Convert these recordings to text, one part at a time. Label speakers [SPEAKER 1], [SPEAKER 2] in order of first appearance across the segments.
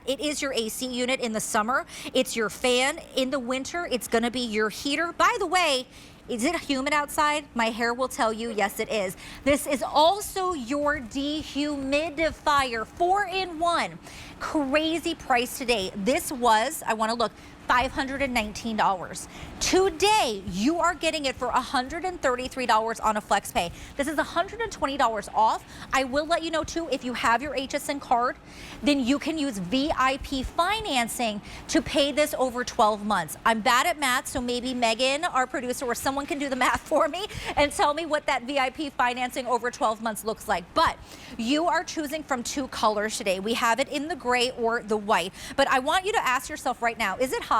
[SPEAKER 1] It is your AC unit in the summer. It's your fan in the winter. It's going to be your heater. By the way, is it humid outside? My hair will tell you, yes, it is. This is also your dehumidifier, 4-in-1. Crazy price today. This was, I want to look, $519. Today, you are getting it for $133 on a flex pay. This is $120 off. I will let you know too, if you have your HSN card, then you can use VIP financing to pay this over 12 months. I'm bad at math, so maybe Megan, our producer, or someone can do the math for me and tell me what that VIP financing over 12 months looks like. But you are choosing from 2 colors today. We have it in the gray or the white. But I want you to ask yourself right now, is it hot?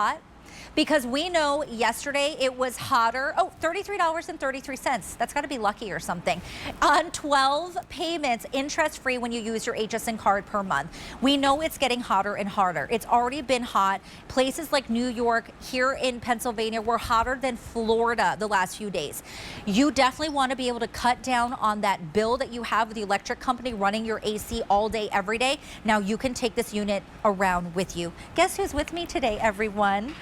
[SPEAKER 1] Because we know yesterday it was hotter. Oh, $33.33. That's got to be lucky or something. On 12 payments, interest-free when you use your HSN card per month. We know it's getting hotter and hotter. It's already been hot. Places like New York, here in Pennsylvania, were hotter than Florida the last few days. You definitely want to be able to cut down on that bill that you have with the electric company running your AC all day, every day. Now you can take this unit around with you. Guess who's with me today, everyone?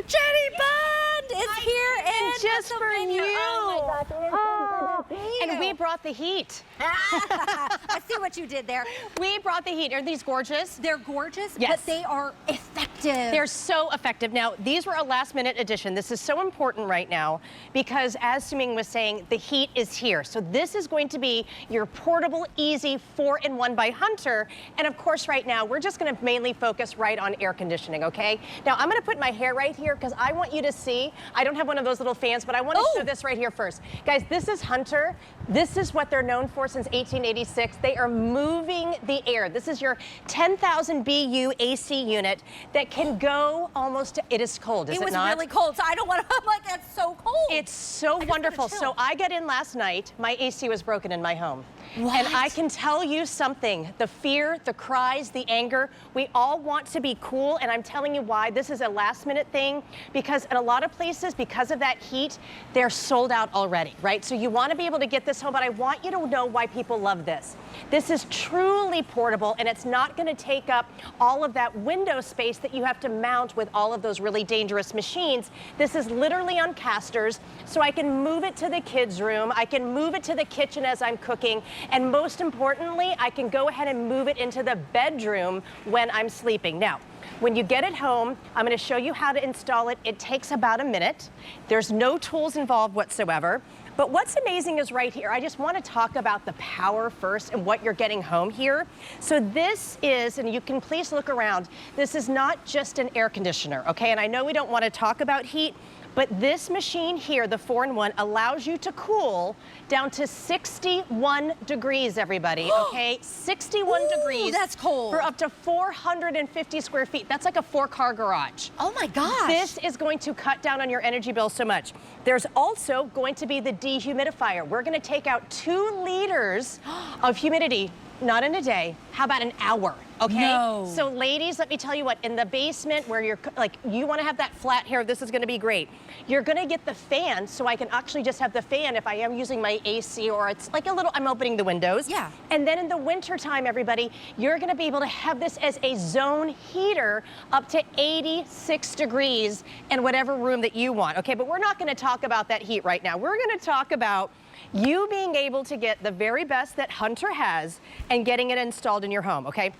[SPEAKER 1] Jenny Bond is here in
[SPEAKER 2] just for you.
[SPEAKER 1] Oh my gosh,
[SPEAKER 2] and we brought the heat.
[SPEAKER 1] I see what you did there.
[SPEAKER 2] We brought the heat. Are these gorgeous?
[SPEAKER 1] They're gorgeous,
[SPEAKER 2] yes,
[SPEAKER 1] but they are effective.
[SPEAKER 2] They're so effective. Now, these were a last-minute addition. This is so important right now because, as Suming was saying, the heat is here. So this is going to be your portable, easy 4-in-1 by Hunter. And of course, right now, we're just going to mainly focus right on air conditioning, okay? Now, I'm going to put my hair right here because I want you to see. I don't have one of those little fans, but I want to show this right here first. Guys, this is Hunter. This is what they're known for since 1886. They are moving the air. This is your 10,000 BU AC unit that can go almost to, it is cold, is it not?
[SPEAKER 1] It was really cold, so I don't want to, I'm like, that's so cold.
[SPEAKER 2] It's so wonderful. So I got in last night, my AC was broken in my home.
[SPEAKER 1] What?
[SPEAKER 2] And I can tell you something, the fear, the cries, the anger, we all want to be cool, and I'm telling you why. This is a last minute thing because at a lot of places, because of that heat, they're sold out already, right? So you want to be able to get this home, but I want you to know why people love this. This is truly portable, and it's not going to take up all of that window space that you have to mount with all of those really dangerous machines. This is literally on casters, so I can move it to the kids' room, I can move it to the kitchen as I'm cooking, and most importantly, I can go ahead and move it into the bedroom when I'm sleeping. Now, when you get it home, I'm going to show you how to install it. It takes about a minute. There's no tools involved whatsoever. But what's amazing is right here. I just want to talk about the power first and what you're getting home here. So this is, and you can please look around, this is not just an air conditioner, okay? And I know we don't want to talk about heat, but this machine here, the 4-in-1, allows you to cool down to 61 degrees, everybody, okay? 61 degrees.
[SPEAKER 1] That's cold.
[SPEAKER 2] For up to 450 square feet. That's like a 4-car garage.
[SPEAKER 1] Oh my gosh.
[SPEAKER 2] This is going to cut down on your energy bill so much. There's also going to be the dehumidifier. We're going to take out 2 liters of humidity. Not in a day, how about an hour, okay?
[SPEAKER 1] No.
[SPEAKER 2] So ladies, let me tell you what, in the basement where you're, like, you wanna have that flat hair, this is gonna be great. You're gonna get the fan, so I can actually just have the fan if I am using my AC, or it's like a little, I'm opening the windows.
[SPEAKER 1] Yeah.
[SPEAKER 2] And then in the winter time, everybody, you're gonna be able to have this as a zone heater up to 86 degrees in whatever room that you want, okay? But we're not gonna talk about that heat right now. We're gonna talk about you being able to get the very best that Hunter has and getting it installed in your home, okay?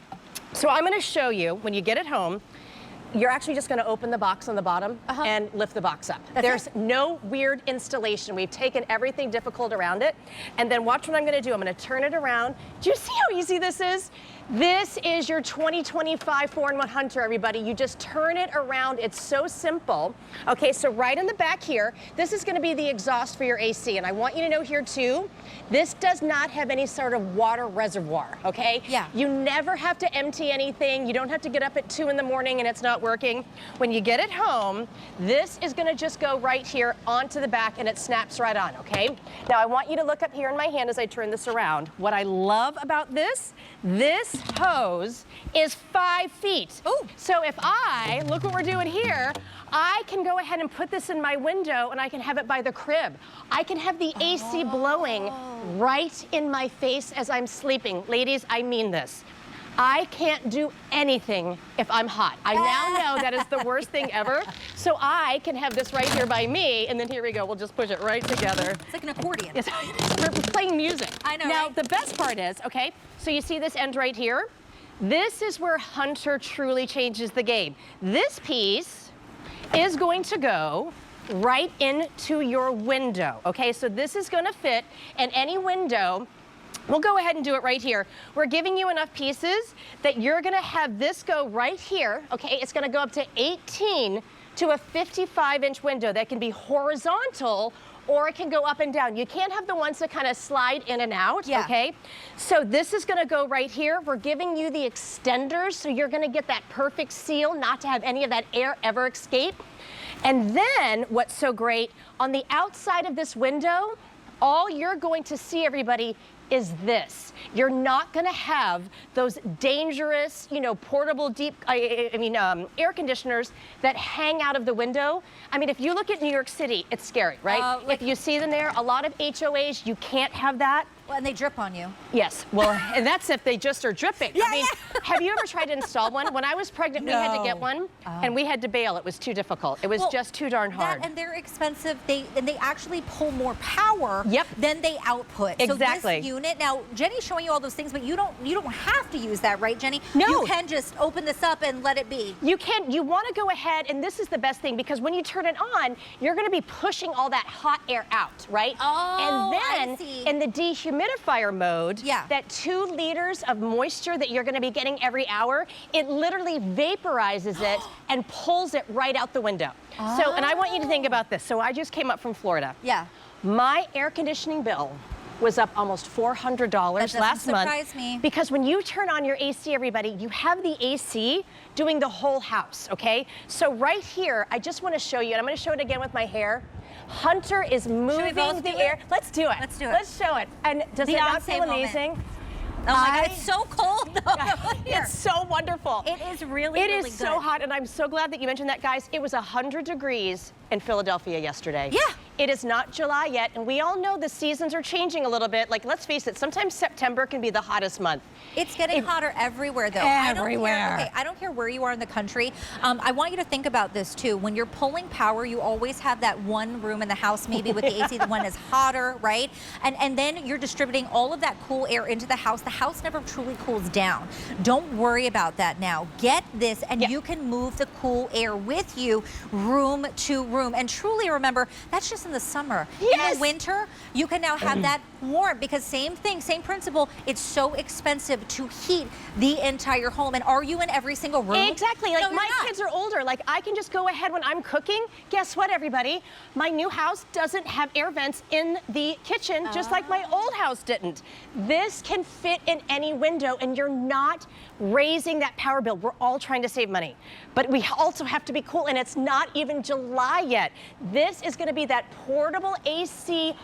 [SPEAKER 2] So I'm gonna show you, when you get it home, you're actually just gonna open the box on the bottom and lift the box up. There's no weird installation. We've taken everything difficult around it. And then watch what I'm gonna do. I'm gonna turn it around. Do you see how easy this is? This is your 2025 4-in-1 Hunter, everybody. You just turn it around. It's so simple. Okay, so right in the back here, this is gonna be the exhaust for your AC. And I want you to know here too, this does not have any sort of water reservoir, okay?
[SPEAKER 1] Yeah.
[SPEAKER 2] You never have to empty anything. You don't have to get up at 2 in the morning and it's not working. When you get it home, this is gonna just go right here onto the back and it snaps right on, okay? Now I want you to look up here in my hand as I turn this around. What I love about this hose is 5 feet.
[SPEAKER 1] Ooh.
[SPEAKER 2] So if I, look what we're doing here, I can go ahead and put this in my window and I can have it by the crib. I can have the AC blowing right in my face as I'm sleeping. Ladies, I mean this. I can't do anything if I'm hot. I now know that is the worst thing ever. So I can have this right here by me, and then here we go. We'll just push it right together.
[SPEAKER 1] It's like an accordion.
[SPEAKER 2] Yes, we're playing music.
[SPEAKER 1] I know,
[SPEAKER 2] Now,
[SPEAKER 1] right?
[SPEAKER 2] the best part is, okay, so you see this end right here? This is where Hunter truly changes the game. This piece is going to go right into your window, okay? So this is gonna fit in any window. We'll go ahead and do it right here. We're giving you enough pieces that you're gonna have this go right here, okay? It's gonna go up to 18 to a 55-inch window that can be horizontal or it can go up and down. You can't have the ones that kind of slide in and out, okay? So this is gonna go right here. We're giving you the extenders, so you're gonna get that perfect seal, not to have any of that air ever escape. And then what's so great, on the outside of this window, all you're going to see, everybody, is this. You're not gonna have those dangerous, you know, portable deep, air conditioners that hang out of the window. I mean, if you look at New York City, it's scary, right? If you see them there, a lot of HOAs, you can't have that.
[SPEAKER 1] Well, and they drip on you.
[SPEAKER 2] Yes, well, and that's if they just are dripping. I mean, have you ever tried to install one? When I was pregnant, we had to get one, and we had to bail. It was too difficult. It was just too darn hard.
[SPEAKER 1] And they're expensive. They actually pull more power than they output.
[SPEAKER 2] Exactly.
[SPEAKER 1] So this unit, now Jenny's showing you all those things, but you don't have to use that, right, Jenny?
[SPEAKER 2] No.
[SPEAKER 1] You can just open this up and let it be.
[SPEAKER 2] You can. You want to go ahead, and this is the best thing, because when you turn it on, you're going to be pushing all that hot air out, right?
[SPEAKER 1] Oh,
[SPEAKER 2] and then in the dehumidifier mode, that 2 liters of moisture that you're going to be getting every hour, it literally vaporizes it and pulls it right out the window. So, and I want you to think about this. So I just came up from Florida.
[SPEAKER 1] Yeah.
[SPEAKER 2] My air conditioning bill was up almost $400 last month.
[SPEAKER 1] Surprise me.
[SPEAKER 2] Because when you turn on your AC, everybody, you have the AC doing the whole house, okay? So right here, I just want to show you, and I'm going to show it again with my hair. Hunter is moving the air. Let's do it.
[SPEAKER 1] Let's do it.
[SPEAKER 2] Let's show it. And does it not feel amazing?
[SPEAKER 1] Oh my God, it's so cold though.
[SPEAKER 2] It's so wonderful.
[SPEAKER 1] It is really, really good.
[SPEAKER 2] It is so hot, and I'm so glad that you mentioned that, guys. It was 100 degrees in Philadelphia yesterday.
[SPEAKER 1] Yeah.
[SPEAKER 2] It is not July yet, and we all know the seasons are changing a little bit. Like, let's face it, sometimes September can be the hottest month.
[SPEAKER 1] It's getting hotter everywhere, though.
[SPEAKER 2] Everywhere.
[SPEAKER 1] I don't care where you are in the country. I want you to think about this, too. When you're pulling power, you always have that one room in the house, maybe with the AC, the one is hotter, right? And then you're distributing all of that cool air into the house. The house never truly cools down. Don't worry about that now. Get this, and you can move the cool air with you room to room. And truly remember, that's just in the summer. In the winter, you can now have that warm, because same thing, same principle. It's so expensive to heat the entire home. And are you in every single room?
[SPEAKER 2] Exactly. Like,
[SPEAKER 1] no,
[SPEAKER 2] my kids are older. Like, I can just go ahead when I'm cooking. Guess what, everybody? My new house doesn't have air vents in the kitchen, just like my old house didn't. This can fit in any window, and you're not raising that power bill. We're all trying to save money, but we also have to be cool, and it's not even July yet. This is going to be that portable AC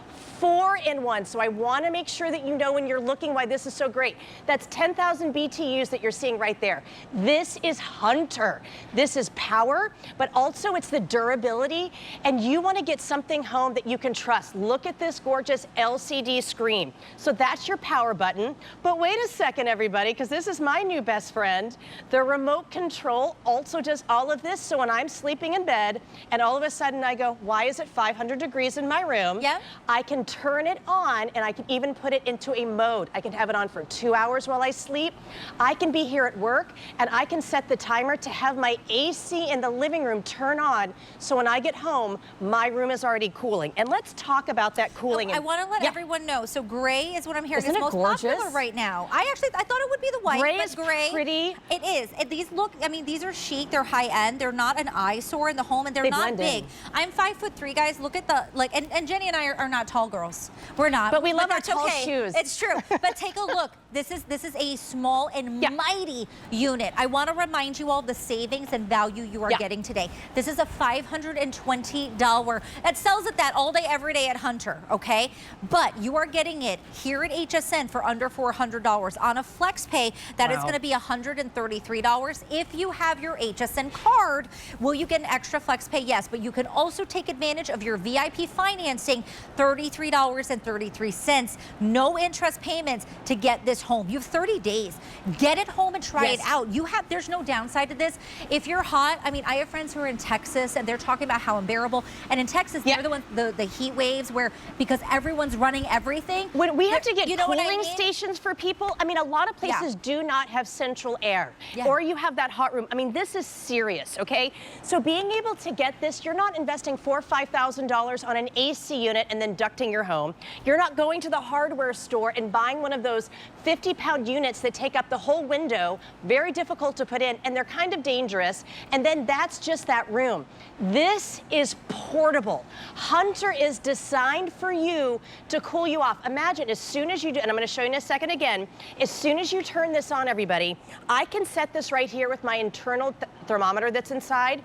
[SPEAKER 2] 4-in-1. So I want to make sure that you know when you're looking why this is so great. That's 10,000 BTUs that you're seeing right there. This is Hunter. This is power, but also it's the durability, and you want to get something home that you can trust. Look at this gorgeous LCD screen. So that's your power button. But wait a second, everybody, because this is my new best friend. The remote control also does all of this. So when I'm sleeping in bed and all of a sudden I go, why is it 500 degrees in my room? I can turn it on, and I can even put it into a mode. I can have it on for 2 hours while I sleep. I can be here at work, and I can set the timer to have my AC in the living room turn on, so when I get home, my room is already cooling. And let's talk about that cooling.
[SPEAKER 1] I want to let everyone know. So gray is what I'm hearing.
[SPEAKER 2] Isn't
[SPEAKER 1] it's
[SPEAKER 2] it
[SPEAKER 1] most
[SPEAKER 2] gorgeous?
[SPEAKER 1] popular right now. I thought it would be the white,
[SPEAKER 2] gray
[SPEAKER 1] but
[SPEAKER 2] is
[SPEAKER 1] gray.
[SPEAKER 2] Pretty.
[SPEAKER 1] It is. These look, I mean, these are chic. They're high end. They're not an eyesore in the home, and they're not big. I'm 5'3", guys. Look at the, like, and Jenny and I are not tall girls. We're not.
[SPEAKER 2] But we love our
[SPEAKER 1] that's
[SPEAKER 2] tall shoes.
[SPEAKER 1] It's true. But take a look. This is a small and mighty unit. I want to remind you all the savings and value you are getting today. This is a $520. That sells at that all day, every day at Hunter, okay? But you are getting it here at HSN for under $400. On a flex pay, that is going to be $133. If you have your HSN card, will you get an extra flex pay? Yes, but you can also take advantage of your VIP VIP financing, $33.33. No interest payments to get this home. You have 30 days. Get it home and try it out. There's no downside to this. If you're hot, I mean, I have friends who are in Texas and they're talking about how unbearable. And in Texas, they're the ones, the heat waves where, because everyone's running everything.
[SPEAKER 2] When we have to get cooling
[SPEAKER 1] what I mean?
[SPEAKER 2] stations for people, I mean, a lot of places do not have central air, or you have that hot room. I mean, this is serious, okay? So being able to get this, you're not investing $4,000 or $5,000 on an AC unit and then ducting your home. You're not going to the hardware store and buying one of those 50-pound units that take up the whole window, very difficult to put in, and they're kind of dangerous. And then that's just that room. This is portable. Hunter is designed for you to cool you off. Imagine as soon as you do, and I'm going to show you in a second again, as soon as you turn this on, everybody, I can set this right here with my internal thermometer that's inside.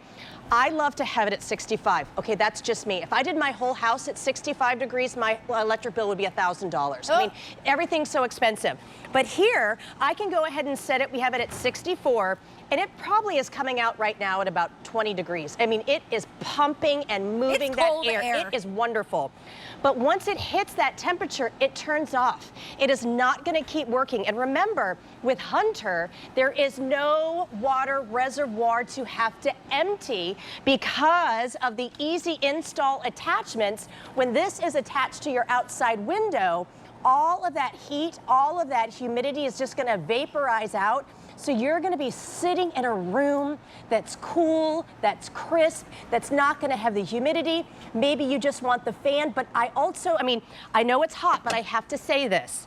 [SPEAKER 2] I love to have it at 65. Okay, that's just me. If I did my whole house at 65 degrees, my electric bill would be $1,000. I mean, everything's so expensive. But here, I can go ahead and set it. We have it at 64. And it probably is coming out right now at about 20 degrees. I mean, it is pumping and moving that air. It is wonderful. But once it hits that temperature, it turns off. It is not going to keep working. And remember, with Hunter, there is no water reservoir to have to empty because of the easy install attachments. When this is attached to your outside window, all of that heat, all of that humidity is just going to vaporize out. So you're going to be sitting in a room that's cool, that's crisp, that's not going to have the humidity. Maybe you just want the fan, but I mean, I know it's hot, but I have to say this.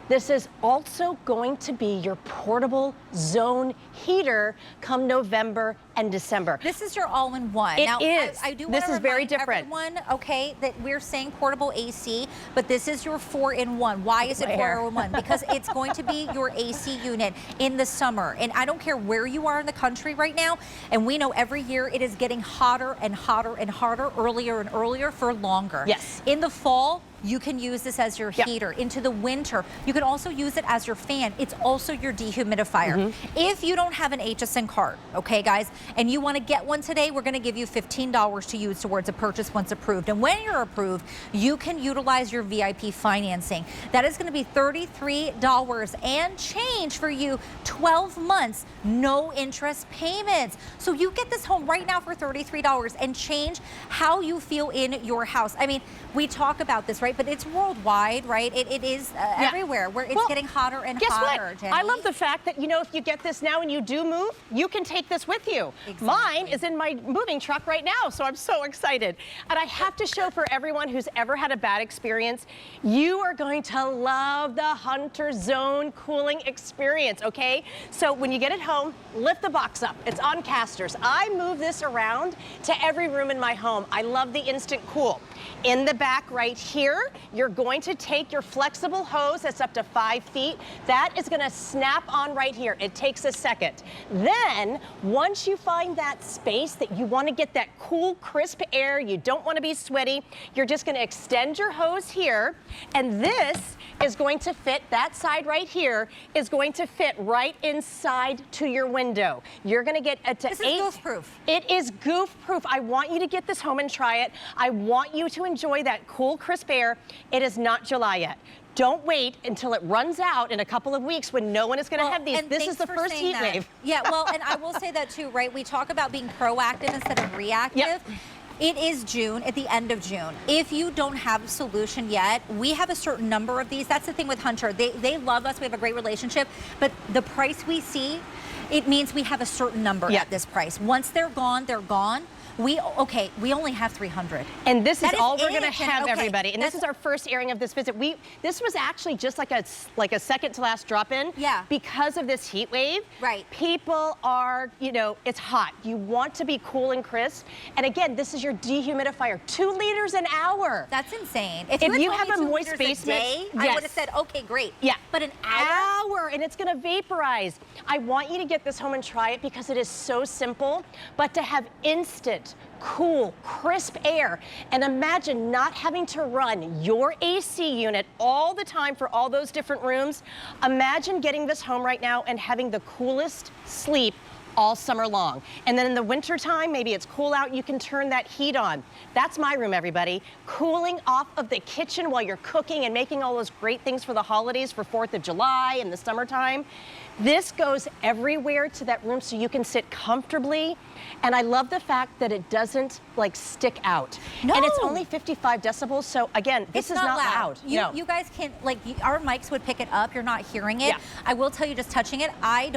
[SPEAKER 2] This is also going to be your portable zone heater come November and December.
[SPEAKER 1] This is your all-in-one.
[SPEAKER 2] It
[SPEAKER 1] now,
[SPEAKER 2] is.
[SPEAKER 1] I do
[SPEAKER 2] this is very different.
[SPEAKER 1] Everyone, okay, that we're saying portable AC, but this is your 4-in-1. Why is it 4-in-1? Because it's going to be your AC unit in the summer. And I don't care where you are in the country right now, and we know every year it is getting hotter and hotter and hotter, earlier and earlier for longer.
[SPEAKER 2] Yes.
[SPEAKER 1] In the fall, you can use this as your heater. Into the winter, you can also use it as your fan. It's also your dehumidifier. If you don't have an HSN card, okay, guys, and you want to get one today, we're going to give you $15 to use towards a purchase once approved. And when you're approved, you can utilize your VIP financing. That is going to be $33 and change for you, 12 months, no interest payments. So you get this home right now for $33 and change how you feel in your house. I mean, we talk about this, right? But it's worldwide, right? It is everywhere where it's getting hotter and hotter.
[SPEAKER 2] Guess what? I love the fact that, you know, if you get this now and you do move, you can take this with you.
[SPEAKER 1] Exactly.
[SPEAKER 2] Mine is in my moving truck right now, so I'm so excited. And I have to show for everyone who's ever had a bad experience, you are going to love the Hunter Zone cooling experience, okay? So when you get it home, lift the box up. It's on casters. I move this around to every room in my home. I love the instant cool. In the back right here, you're going to take your flexible hose that's up to 5 feet. That is going to snap on right here. It takes a second. Then, once you find that space that you want to get that cool, crisp air, you don't want to be sweaty, you're just going to extend your hose here, and this is going to fit, that side right here is going to fit right inside to your window. You're going to get a
[SPEAKER 1] This is goof-proof.
[SPEAKER 2] It is goof-proof. I want you to get this home and try it. I want you to enjoy that cool, crisp air. It is not July yet. Don't wait until it runs out in a couple of weeks when no one is going to have these. This is the first heat wave.
[SPEAKER 1] Yeah, well, and I will say that too, right? We talk about being proactive instead of reactive.
[SPEAKER 2] Yep.
[SPEAKER 1] It is June, at the end of June. If you don't have a solution yet, we have a certain number of these. That's the thing with Hunter. They love us. We have a great relationship. But the price we see, it means we have a certain number at this price. Once they're gone, they're gone. We only have 300.
[SPEAKER 2] And this is all we're going to have, everybody. And this is our first airing of this visit. This was actually just like a second to last drop-in.
[SPEAKER 1] Yeah.
[SPEAKER 2] Because of this heat wave.
[SPEAKER 1] Right.
[SPEAKER 2] People are, you know, it's hot. You want to be cool and crisp. And again, this is your dehumidifier. 2 liters an hour.
[SPEAKER 1] That's insane. If
[SPEAKER 2] you have a
[SPEAKER 1] 2
[SPEAKER 2] moist
[SPEAKER 1] liters
[SPEAKER 2] basement,
[SPEAKER 1] a day, I would have said, okay, great.
[SPEAKER 2] Yeah.
[SPEAKER 1] But an hour?
[SPEAKER 2] And it's going to vaporize. I want you to get this home and try it because it is so simple, but to have instant, cool, crisp air, and imagine not having to run your AC unit all the time for all those different rooms. Imagine getting this home right now and having the coolest sleep all summer long. And then in the wintertime, maybe it's cool out, you can turn that heat on. That's my room, everybody. Cooling off of the kitchen while you're cooking and making all those great things for the holidays, for 4th of July and the summertime. This goes everywhere to that room so you can sit comfortably. And I love the fact that it doesn't like stick out.
[SPEAKER 1] No.
[SPEAKER 2] And it's only 55 decibels. So again, this is not loud.
[SPEAKER 1] You guys can't, like, our mics would pick it up. You're not hearing it.
[SPEAKER 2] Yeah.
[SPEAKER 1] I will tell you, just touching it, I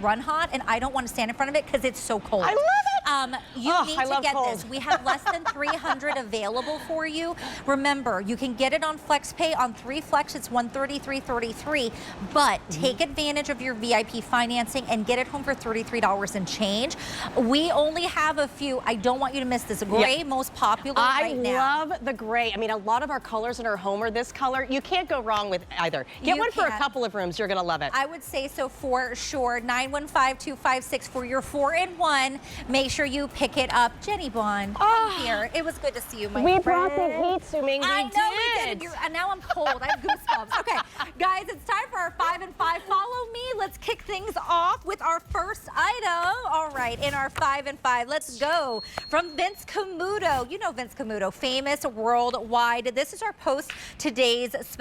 [SPEAKER 1] run hot and I don't want to stand in front of it because it's so cold.
[SPEAKER 2] I love it.
[SPEAKER 1] You need to get
[SPEAKER 2] cold.
[SPEAKER 1] this. We have less than 300 available for you. Remember, you can get it on FlexPay. On 3 Flex, it's $133.33. But take advantage of your VIP financing and get it home for $33 and change. We only have a few. I don't want you to miss this. Gray, most popular right now.
[SPEAKER 2] I love the gray. I mean, a lot of our colors in our home are this color. You can't go wrong with either. Get one for a couple of rooms. You're going to love it.
[SPEAKER 1] I would say so for sure. 915-256 for your 4-in-1. Make sure you pick it up. Jenny Bond, come here. It was good to see you, my friend.
[SPEAKER 2] We brought the heat, Suming.
[SPEAKER 1] I know we did. And now I'm cold. I have goosebumps. Okay, guys, it's time for our 5 and 5. Follow me. Let's kick things off with our first item. All right, in our 5 and 5, let's go from Vince Camuto. You know Vince Camuto, famous worldwide. This is our post today's